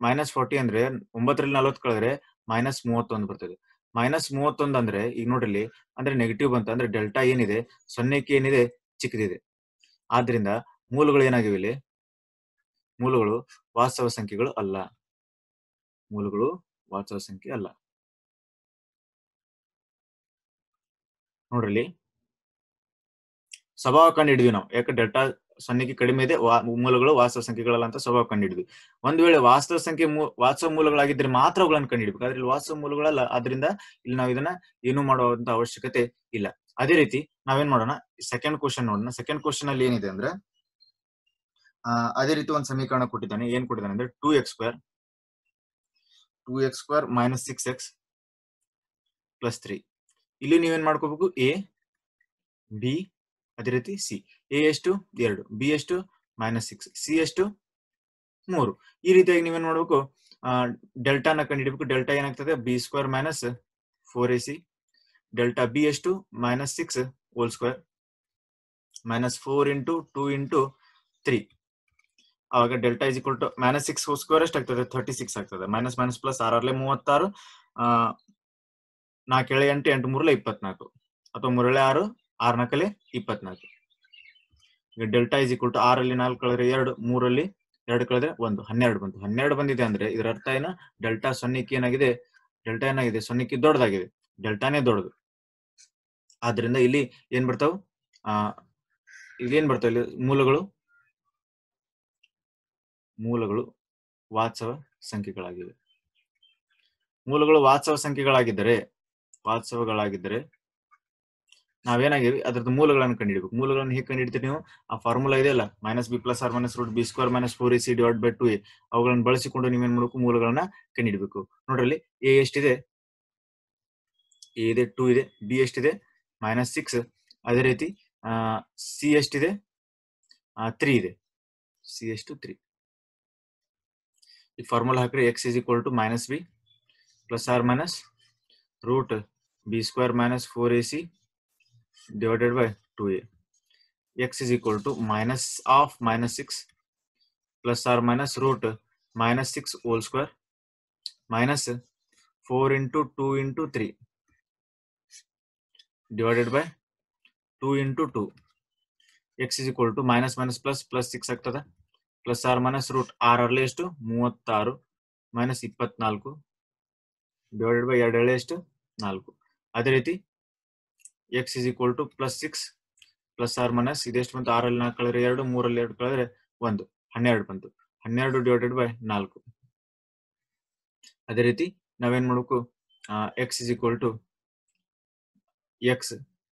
- 40 ಅಂದ್ರೆ 9ರಲ್ಲಿ 40 ಕಳೆದ್ರೆ -31 ಬರ್ತದೆ. -31 ಅಂದ್ರೆ ಈಗ ನೋಡ್ರಿ, ಅಂದ್ರೆ ನೆಗೆಟಿವ್ ಬಂತು. ಅಂದ್ರೆ ಡೆಲ್ಟಾ ಏನಿದೆ 0ಕ್ಕೆ ಏನಿದೆ? ಚಿಕ್ಕದಿದೆ. ಆದ್ರಿಂದ ಮೂಲಗಳು ಏನಾಗಿವೆ? ಇಲ್ಲಿ ಮೂಲಗಳು ವಾಸ್ತವ ಸಂಖ್ಯೆಗಳು ಅಲ್ಲ. ಮೂಲಗಳು ವಾಸ್ತವ ಸಂಖ್ಯೆ ಅಲ್ಲ. ನೋಡ್ರಿ, ಸ್ವಭಾವ ಕಂಡು ಹಿಡಿದ್ವಿ ನಾವು. ಯಾಕೆ? ಡೆಲ್ಟಾ 0ಕ್ಕೆ ಕಡಿಮೆ ಇದೆ, ಮೂಲಗಳು ವಾಸ್ತವ ಸಂಖ್ಯೆಗಳಲ್ಲ ಅಂತ ಸ್ವಭಾವ ಕಂಡು ಹಿಡಿದ್ವಿ. ಒಂದ್ ವೇಳೆ ವಾಸ್ತವ ಮೂಲಗಳಾಗಿದ್ರೆ ಮಾತ್ರ ಅವುಗಳನ್ನು ಕಂಡು ಹಿಡಿಬೇಕು. ಆದ್ರೆ ಇಲ್ಲಿ ವಾಸ್ತವ ಮೂಲಗಳಲ್ಲ. ಆದ್ರಿಂದ ಇಲ್ಲಿ ನಾವು ಇದನ್ನ ಏನು ಮಾಡುವಂತ ಅವಶ್ಯಕತೆ ಇಲ್ಲ. ಅದೇ ರೀತಿ ನಾವೇನ್ ಮಾಡೋಣ? ಸೆಕೆಂಡ್ ಕ್ವಶನ್ ನೋಡೋಣ. ಸೆಕೆಂಡ್ ಕ್ವಶನ್ ಅಲ್ಲಿ ಏನಿದೆ ಅಂದ್ರೆ ಅದೇ ರೀತಿ ಒಂದು ಸಮೀಕರಣ ಕೊಟ್ಟಿದ್ದಾನೆ. ಏನ್ ಕೊಟ್ಟಿದ್ದಾನೆ ಅಂದ್ರೆ 2x² - 6x + 3. ಇಲ್ಲಿ ನೀವೇನ್ ಮಾಡ್ಕೋಬೇಕು? ಎ, ಬಿ, ಅದೇ ರೀತಿ ಸಿ. ಎ ಎಷ್ಟು? 2, ಬಿ ಎಷ್ಟು? -6, ಸಿ ಎಷ್ಟು? 3. ಈ ರೀತಿಯಾಗಿ ನೀವೇನ್ ಮಾಡ್ಬೇಕು? ಡೆಲ್ಟಾನ ಕಂಡುಹಿಡಿಬೇಕು. ಡೆಲ್ಟಾ ಏನಾಗ್ತದೆ? b² - 4ac. ಡೆಲ್ಟಾ ಬಿ ಎಷ್ಟು? -6 ಹೋಲ್ ಸ್ಕ್ವೇರ್ -4 ಇಂಟು 2 ಇಂಟು 3. ಅವಾಗ delta is equal to -6 whole square ಎಷ್ಟಾಗ್ತದೆ? 36 ಆಗ್ತದೆ. ಮೈನಸ್ ಪ್ಲಸ್ 6 36, 4 8 8 3 24, ಅಥವಾ 3 6 6 4 24. ಈಗ ಡೆಲ್ಟಾ ಇಸ್ ಈಕ್ವಲ್ ಟು 6ರಲ್ಲಿ 4 ಕಳೆದ್ರೆ 2, 3ರಲ್ಲಿ 2 ಕಳೆದ್ರೆ 1, 12 ಬಂತು. 12 ಬಂದಿದೆ ಅಂದ್ರೆ ಇದರ ಅರ್ಥ ಏನು? ಡೆಲ್ಟಾ 0ಕ್ಕೆ ಏನಾಗಿದೆ? ಡೆಲ್ಟಾ ಏನಾಗಿದೆ? 0ಕ್ಕೆ ದೊಡ್ಡದಾಗಿದೆ. ಡೆಲ್ಟಾನೇ ದೊಡ್ಡದು. ಆದ್ರಿಂದ ಇಲ್ಲಿ ಏನ್ ಬರ್ತಾವ? ಇಲ್ಲಿ ಏನ್ ಬರ್ತಾವ? ಇಲ್ಲಿ ಮೂಲಗಳು ವಾಸ್ತವ ಸಂಖ್ಯೆಗಳಾಗಿವೆ. ಮೂಲಗಳು ವಾಸ್ತವಗಳಾಗಿದ್ದರೆ ನಾವೇನಾಗಿವಿ ಅದ್ರದ್ದು ಮೂಲಗಳನ್ನು ಕಂಡುಹಿಡಬೇಕು. ಮೂಲಗಳನ್ನು ಹೇಗೆ ಕಂಡುಹಿಡ್ತೀರಿ ನೀವು? ಆ ಫಾರ್ಮುಲಾ ಇದೆಯಲ್ಲ, -b + r - √b² - 4ac / 2a, ಅವುಗಳನ್ನು ಬಳಸಿಕೊಂಡು ನೀವೇನ್ ಮಾಡಬೇಕು? ಮೂಲಗಳನ್ನ ಕಂಡುಹಿಡಬೇಕು. ನೋಡ್ರಲ್ಲಿ a ಎಷ್ಟಿದೆ? a ಇದೆ 2 ಇದೆ. b ಎಷ್ಟಿದೆ? -6. ಅದೇ ರೀತಿ c ಎಷ್ಟಿದೆ? 3 ಇದೆ. c ಎಷ್ಟು? 3. ಈ ಫಾರ್ಮುಲಾ ಹಾಕ್ರಿ x = -b + r - √b² - 4ac / 2a. x is equal to minus of -6 plus or minus root -6 whole square minus 4 into 2 into 3 divided by 2 into 2. x is equal to minus minus plus 6 ಆಗ್ತದ plus or minus root r early ಎಷ್ಟು 36 minus 24 divided by 2 ಎಷ್ಟು 4. ಅದೇ ರೀತಿ x is equal to plus 6 plus or minus ಇದೆಷ್ಟು ಬಂತು? 6 ಅಲ್ಲಿ 4 ಕಳೆದ್ರೆ 2, 3 ಅಲ್ಲಿ 2 ಕಳೆದ್ರೆ 1, 12 ಬಂತು. 12 divided by 4. ಅದೇ ರೀತಿ ನಾವೇನ್ ಮಾಡಬೇಕು? x is equal to x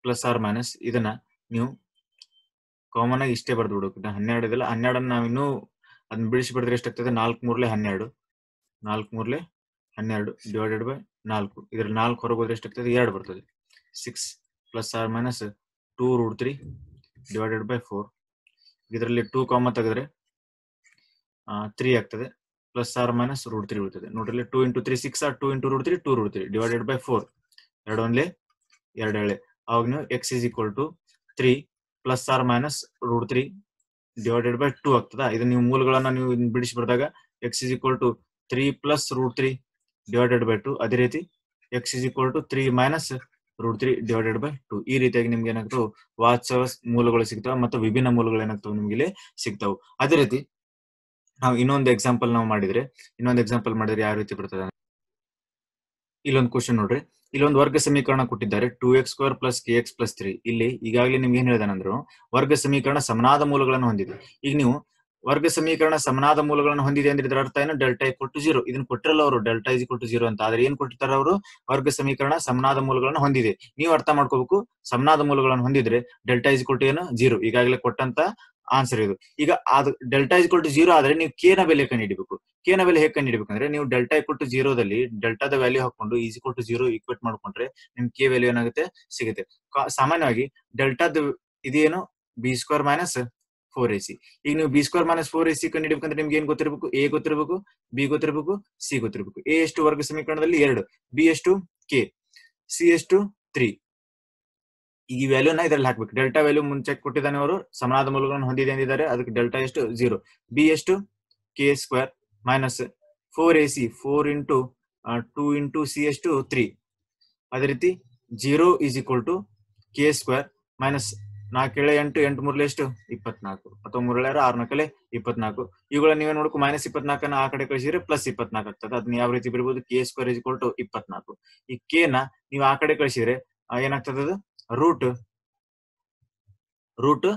plus or minus ಇದನ್ನ ನೀವು ಕಾಮನ್ ಆಗಿ ಇಷ್ಟೇ ಬರ್ದು ಬಿಡಬೇಕು. 12 ಇದೆಲ್ಲ 12 ಅನ್ನು ನಾವಿನ್ನೂ ಅದನ್ನ ಬಿಡಿಸಿ ಬರೆದ್ರೆ ಎಷ್ಟಾಗ್ತದೆ? 4 3 12 4 3 12 divided by 4. ಇದ್ರಲ್ಲಿ 4 ಹೊರಗೆ ಹೋದ್ರೆ ಎಷ್ಟಾಗ್ತದೆ? 2 ಬರ್ತದೆ. 6 plus or minus 2 √3 divided by 4. ಇದರಲ್ಲಿ 2 ಕಾಮನ್ ತೆಗೆದ್ರೆ 3 ಆಗ್ತದೆ plus or minus √3 ಬರ್ತದೆ. ನೋಡ್ರಿ 2 into 3 6 2 into √3 2 √3 divided by 4. 2 ಒಂದ್ಲೆ 2 ಎಳೆ. ಅವಾಗ ನೀವು x is equal to 3 plus or minus √3 divided by 2 ಆಗ್ತದ. ಇದನ್ನ ನೀವು ಮೂಲಗಳನ್ನ ನೀವು ಬಿಡಿಸಿ ಬರೆದಾಗ x is equal to 3 plus √3 divided by 2. ಅದೇ ರೀತಿ x is equal to 3 minus √3 divided by 2. ಈ ರೀತಿಯಾಗಿ ನಿಮ್ಗೆ ಏನಾಗ್ತವೆ? ವಾಸ್ತವ ಮೂಲಗಳು ಸಿಗ್ತಾವ ಮತ್ತು ವಿಭಿನ್ನ ಮೂಲಗಳು ಏನಾಗ್ತವೆ ನಿಮ್ಗೆ ಇಲ್ಲಿ ಸಿಗ್ತಾವೆ. ಅದೇ ರೀತಿ ನಾವು ಇನ್ನೊಂದು ಎಕ್ಸಾಂಪಲ್ ಮಾಡಿದ್ರೆ ಯಾವ ರೀತಿ ಬರ್ತದೆ? ಇಲ್ಲೊಂದು ಕ್ವಶನ್ ನೋಡ್ರಿ. ಇಲ್ಲೊಂದು ವರ್ಗ ಸಮೀಕರಣ ಕೊಟ್ಟಿದ್ದಾರೆ 2x² + kx + 3. ಇಲ್ಲಿ ಈಗಾಗಲೇ ನಿಮ್ಗೆ ಏನ್ ಹೇಳಿದಾನಂದ್ರು ವರ್ಗ ಸಮೀಕರಣ ಸಮನಾದ ಮೂಲಗಳನ್ನು ಹೊಂದಿದೆ. ಈಗ ನೀವು ವರ್ಗ ಸಮೀಕರಣ ಸಮನಾದ ಮೂಲಗಳನ್ನು ಹೊಂದಿದೆ ಅಂದ್ರೆ ಇದರ ಅರ್ಥ ಏನು? ಡೆಲ್ಟಾ = 0. ಇದನ್ನ ಕೊಟ್ಟಿರಲ್ಲ ಅವರು ಡೆಲ್ಟಾ = 0 ಅಂತ. ಆದ್ರೆ ಏನ್ ಕೊಟ್ಟಿರ್ತಾರೆ ಅವರು? ವರ್ಗ ಸಮೀಕರಣ ಸಮನಾದ ಮೂಲಗಳನ್ನು ಹೊಂದಿದೆ. ನೀವು ಅರ್ಥ ಮಾಡ್ಕೋಬೇಕು, ಸಮನಾದ ಮೂಲಗಳನ್ನು ಹೊಂದಿದ್ರೆ ಡೆಲ್ಟಾ = ಏನು? 0. ಈಗಾಗಲೇ ಕೊಟ್ಟಂತ ಆನ್ಸರ್ ಇದು. ಈಗ ಅದು ಡೆಲ್ಟಾ = 0 ಆದ್ರೆ ನೀವು ಕೆ ನ ಬೆಲೆ ಕಂಡುಹಿಡಿಬೇಕು. ಕೆ ನ ಬೆಲೆ ಹೇಗೆ ಕಂಡುಹಿಡಿಬೇಕಂದ್ರೆ ನೀವು ಡೆಲ್ಟಾ = 0 ದಲ್ಲಿ ಡೆಲ್ಟಾದ ವ್ಯಾಲ್ಯೂ ಹಾಕೊಂಡು = 0 ಈಕ್ವೇಟ್ ಮಾಡ್ಕೊಂಡ್ರೆ ನಿಮ್ ಕೆ ವ್ಯಾಲ್ಯೂ ಏನಾಗುತ್ತೆ? ಸಿಗುತ್ತೆ. ಸಾಮಾನ್ಯವಾಗಿ ಡೆಲ್ಟಾದ ಇದೇನು? b² - 4ac. ಈಗ ನೀವು b² - 4ac ಕಂಡುಹಿಡಿಬೇಕಂದ್ರೆ ನಿಮ್ಗೆ ಏನ್ ಗೊತ್ತಿರಬೇಕು? a ಗೊತ್ತಿರಬೇಕು, b ಗೊತ್ತಿರಬೇಕು, c ಗೊತ್ತಿರಬೇಕು. a ಎಷ್ಟು ವರ್ಗ ಸಮೀಕರಣದಲ್ಲಿ? 2. b ಎಷ್ಟು? k. c ಎಷ್ಟು? 3. ಈ ವ್ಯಾಲ್ಯೂನ ಇದ್ರಲ್ಲಿ ಹಾಕ್ಬೇಕು. ಡೆಲ್ಟಾ ವ್ಯಾಲ್ಯೂ ಮುಂಚೆ ಕೊಟ್ಟಿದ್ದಾನೆ ಅವರು, ಸಮನಾದ ಮೂಲಗಳನ್ನು ಹೊಂದಿದೆ ಅಂದಿದ್ದಾರೆ. ಅದಕ್ಕೆ ಡೆಲ್ಟಾ ಎಷ್ಟು? 0. ಬಿ ಎಷ್ಟು? k² minus 4ac 4 into 2 into c ಎಷ್ಟು? 3. ಅದೇ ರೀತಿ 0 is equal to k² minus 4 8 8 3 ಎಷ್ಟು? 24 ಅಥವಾ 3 6 4 24. ಇವುಗಳ ನೀವೇ ನೋಡ್ಕೊ -24 ಆ ಕಡೆ ಕಳಿಸಿದ್ರೆ +24 ಆಗ್ತದೆ. ಅದನ್ನ ಯಾವ ರೀತಿ ಬರಬಹುದು? k² is equal to 24. ಈ k ನ ನೀವು ಆ ಕಡೆ ಕಳಿಸಿದ್ರೆ ಏನಾಗ್ತದೆ? ಅದು ರೂಟ್ 20.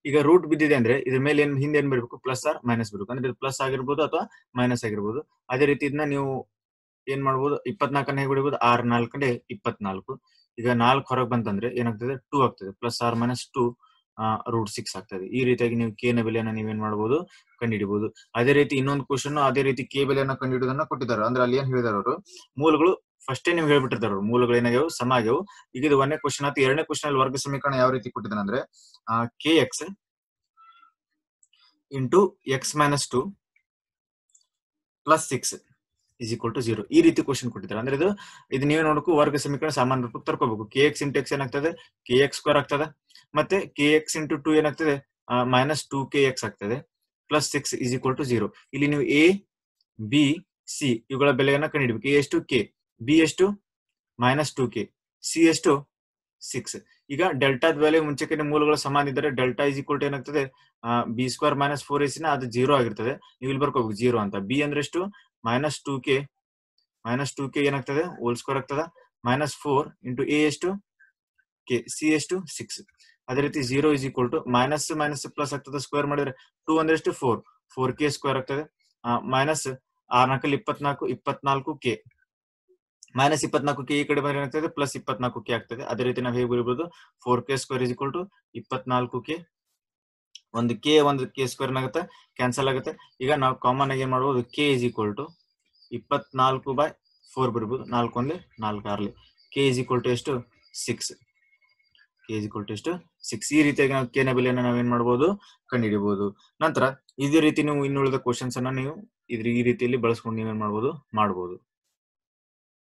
ಈಗ ರೂಟ್ ಬಿದ್ದಿದೆ ಅಂದ್ರೆ ಇದ್ರ ಮೇಲೆ ಹಿಂದೆ ಏನ್ ಬರಬೇಕು? ಪ್ಲಸ್ ಆರ್ ಮೈನಸ್ ಬರಬೇಕು. ಅಂದ್ರೆ ಇದು ಪ್ಲಸ್ ಆಗಿರ್ಬೋದು ಅಥವಾ ಮೈನಸ್ ಆಗಿರ್ಬೋದು. ಅದೇ ರೀತಿ ಇದನ್ನ ನೀವು ಏನ್ ಮಾಡ್ಬೋದು? 24 ಹೇಗೆ ಬಿಡಬಹುದು? 6 4 24. ಈಗ 4 ಹೊರಗೆ ಬಂತಂದ್ರೆ ಏನಾಗ್ತದೆ? 2 ಆಗ್ತದೆ. ಪ್ಲಸ್ ಆರ್ ಮೈನಸ್ 2 √6 ಆಗ್ತದೆ. ಈ ರೀತಿಯಾಗಿ ನೀವು ಕೆ ನ ಬೆಲೆಯನ್ನ ನೀವೇನ್ ಮಾಡಬಹುದು? ಕಂಡುಹಿಡಿಬಹುದು. ಅದೇ ರೀತಿ ಇನ್ನೊಂದು ಕ್ವಶನ್ ಅದೇ ರೀತಿ ಕೆ ಬೆಲೆಯನ್ನ ಕಂಡುಹಿಡಿಯೋದನ್ನ ಕೊಟ್ಟಿದ್ದಾರೆ. ಅಂದ್ರೆ ಅಲ್ಲಿ ಏನ್ ಹೇಳಿದಾರೆ ಅವರು? ಮೂಲಗಳು ಫಸ್ಟೇ ನೀವು ಹೇಳ್ಬಿಟ್ಟಿರ್ತಾರ ಅವರು, ಮೂಲಗಳು ಏನಾಗ್ಯಾವು? ಸಮ ಆಗ್ಯಾವು. ಈಗ ಇದು 1ನೇ ಕ್ವಶನ್ ಆಯ್ತು. 2ನೇ ಕ್ವಶನ್ ಅಲ್ಲಿ ವರ್ಗ ಸಮೀಕರಣ ಯಾವ ರೀತಿ ಕೊಟ್ಟಿದ್ದಾನೆ ಅಂದ್ರೆ kx into x - 2 + 6 is equal to 0. ಈ ರೀತಿ ಕ್ವಶನ್ ಕೊಟ್ಟಿದ್ದಾರೆ. ಅಂದ್ರೆ ಇದು ನೀವೇ ನೋಡಬೇಕು, ವರ್ಗ ಸಮೀಕರಣ ಸಾಮಾನ್ಯ ರೂಪಕ್ಕೆ ತರ್ಕೋಬೇಕು. kx ಇಂಟು x ಏನಾಗ್ತದೆ? kx² ಆಗ್ತದೆ. ಮತ್ತೆ kx ಇಂಟು 2 ಏನಾಗ್ತದೆ? -2kx ಆಗ್ತದೆ. +6 is equal to 0. ಇಲ್ಲಿ ನೀವು a b c ಇವುಗಳ ಬೆಲೆಯನ್ನ ಕಂಡುಹಿಡಬೇಕು. a ಎಷ್ಟು? k. b ಎಷ್ಟು? -2k. c ಎಷ್ಟು? 6. ಈಗ ಡೆಲ್ಟಾದ ವ್ಯಾಲ್ಯೂ ಮುಂಚೆಕ್ಕೆ ಮೂಲಗಳು ಸಮಾನ ಇದ್ದರೆ ಡೆಲ್ಟಾ is equal to ಏನಾಗ್ತದೆ? b² - 4ac ನ ಅದು 0 ಆಗಿರ್ತದೆ. ನೀವು ಇಲ್ಲಿ ಬರ್ಕೋಬೇಕು 0 ಅಂತ. b ಅಂದ್ರೆ ಎಷ್ಟು? -2k ಏನಾಗ್ತದೆ? ಹೋಲ್ ಸ್ಕ್ವೇರ್ ಆಗ್ತದ. -4 ಇಂಟು a ಎಷ್ಟು? k. c ಎಷ್ಟು? 6. ಅದೇ ರೀತಿ 0 is equal to minus plus ಆಗ್ತದೆ. ಸ್ಕ್ವೇರ್ ಮಾಡಿದ್ರೆ 2 ಅಂದ್ರೆ ಎಷ್ಟು? 4k² ಆಗ್ತದೆ. -6 4 24 24k ಮೈನಸ್ 24k ಈ ಕಡೆ ಬಂದ್ರೆ ಏನಾಗ್ತದೆ ಪ್ಲಸ್ 24k ಆಗ್ತದೆ. ಅದೇ ರೀತಿ ನಾವು ಹೇಗೆ ಬರೀಬಹುದು 4k square is equal to 24k, ಒಂದು k ಸ್ಕ್ವೇರ್ ಏನಾಗುತ್ತೆ ಕ್ಯಾನ್ಸಲ್ ಆಗುತ್ತೆ. ಈಗ ನಾವು ಕಾಮನ್ ಆಗಿ ಏನ್ ಮಾಡಬಹುದು k ಇಸ್ ಈಕ್ವಲ್ ಟು 24/4 ಬರೀಬಹುದು. 4 1 4 6 k ಇಸ್ ಈಕ್ವಲ್ ಟು ಎಷ್ಟು 6, k ಇಸ್ ಈಕ್ವಲ್ ಟು ಎಷ್ಟು 6. ಈ ರೀತಿಯಾಗಿ ನಾವು k ನ ಬೆಲೆಯನ್ನು ನಾವೇನ್ ಮಾಡಬಹುದು ಕಂಡುಹಿಡಿಯಬಹುದು. ನಂತರ ಇದೇ ರೀತಿ ನೀವು ಇನ್ನುಳಿದ ಕ್ವಶನ್ಸ್ ಅನ್ನ ನೀವು ಈ ರೀತಿಯಲ್ಲಿ ಬಳಸ್ಕೊಂಡು ನೀವೇನ್ ಮಾಡಬಹುದು ಮಾಡಬಹುದು.